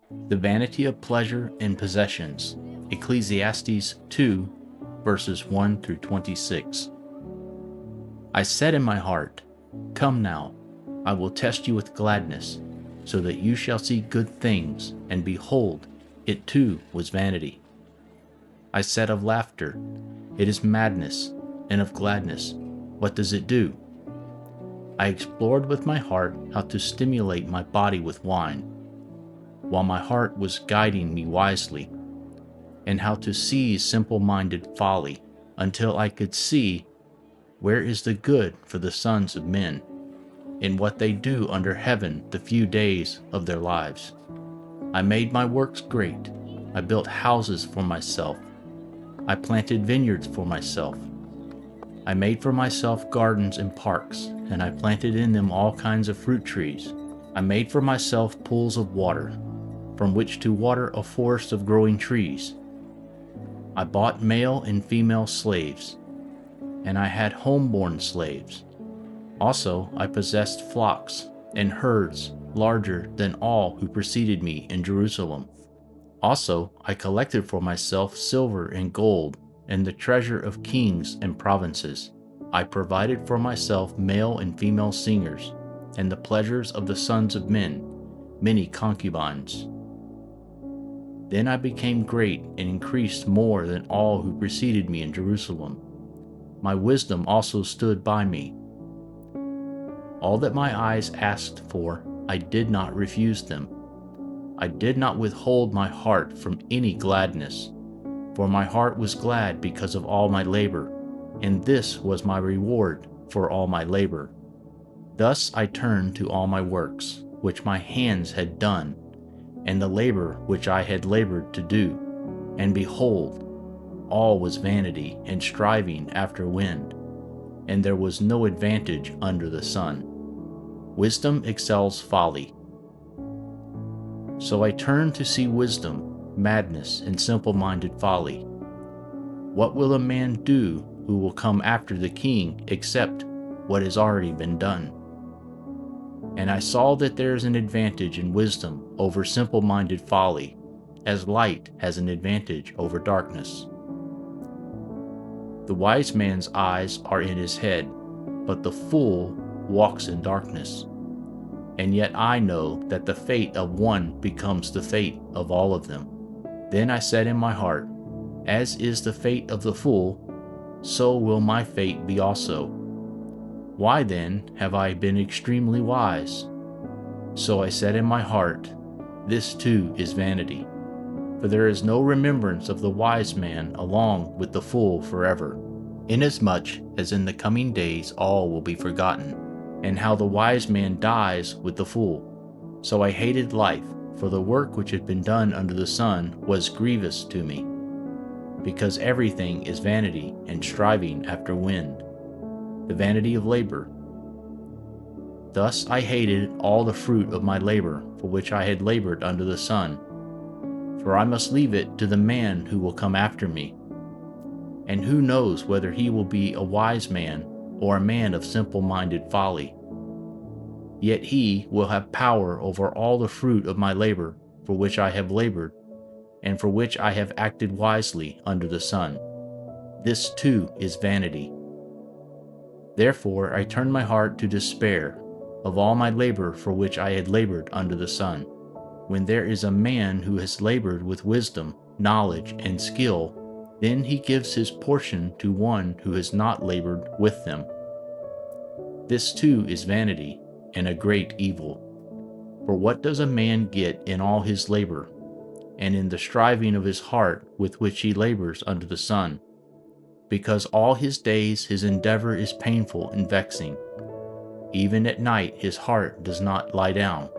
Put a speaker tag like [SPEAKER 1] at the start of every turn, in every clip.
[SPEAKER 1] The Vanity of Pleasure and Possessions, Ecclesiastes 2, verses 1 through 26. I said in my heart, Come now, I will test you with gladness, so that you shall see good things, and behold, it too was vanity. I said of laughter, It is madness, and of gladness, what does it do? I explored with my heart how to stimulate my body with wine, while my heart was guiding me wisely, and how to seize simple-minded folly, until I could see where is the good for the sons of men, in what they do under heaven the few days of their lives. I made my works great. I built houses for myself. I planted vineyards for myself. I made for myself gardens and parks, and I planted in them all kinds of fruit trees. I made for myself pools of water, from which to water a forest of growing trees. I bought male and female slaves, and I had homeborn slaves. Also, I possessed flocks and herds larger than all who preceded me in Jerusalem. Also, I collected for myself silver and gold, and the treasure of kings and provinces. I provided for myself male and female singers, and the pleasures of the sons of men, many concubines. Then I became great and increased more than all who preceded me in Jerusalem. My wisdom also stood by me. All that my eyes asked for, I did not refuse them. I did not withhold my heart from any gladness, for my heart was glad because of all my labor, and this was my reward for all my labor. Thus I turned to all my works, which my hands had done, and the labor which I had labored to do, and behold, all was vanity and striving after wind, and there was no advantage under the sun. Wisdom excels folly. So I turned to see wisdom, madness, and simple-minded folly. What will a man do who will come after the king except what has already been done? And I saw that there is an advantage in wisdom over simple-minded folly, as light has an advantage over darkness. The wise man's eyes are in his head, but the fool walks in darkness. And yet I know that the fate of one becomes the fate of all of them. Then I said in my heart, As is the fate of the fool, so will my fate be also. Why then have I been extremely wise? So I said in my heart, This too is vanity. For there is no remembrance of the wise man along with the fool forever, inasmuch as in the coming days all will be forgotten, and how the wise man dies with the fool. So I hated life, for the work which had been done under the sun was grievous to me, because everything is vanity and striving after wind, the vanity of labor. Thus I hated all the fruit of my labor for which I had labored under the sun, for I must leave it to the man who will come after me. And who knows whether he will be a wise man or a man of simple-minded folly? Yet he will have power over all the fruit of my labor for which I have labored, and for which I have acted wisely under the sun. This too is vanity. Therefore I turned my heart to despair of all my labor for which I had labored under the sun. When there is a man who has labored with wisdom, knowledge, and skill, then he gives his portion to one who has not labored with them. This too is vanity, and a great evil. For what does a man get in all his labor, and in the striving of his heart with which he labors under the sun? Because all his days his endeavor is painful and vexing. Even at night his heart does not lie down.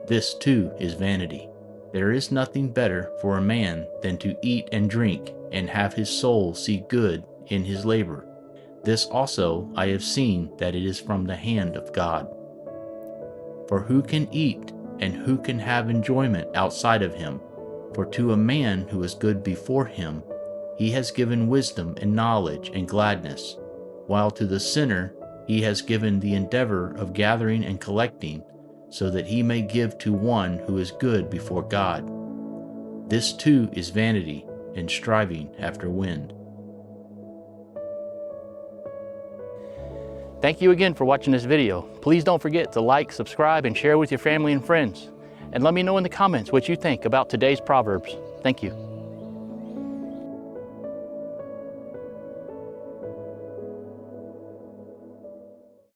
[SPEAKER 1] This too is vanity. There is nothing better for a man than to eat and drink, and have his soul see good in his labor. This also I have seen that it is from the hand of God. For who can eat, and who can have enjoyment outside of him? For to a man who is good before him, he has given wisdom and knowledge and gladness, while to the sinner he has given the endeavor of gathering and collecting, so that he may give to one who is good before God. This too is vanity and striving after wind.
[SPEAKER 2] Thank you again for watching this video. Please don't forget to like, subscribe, and share with your family and friends. And let me know in the comments what you think about today's Proverbs. Thank you.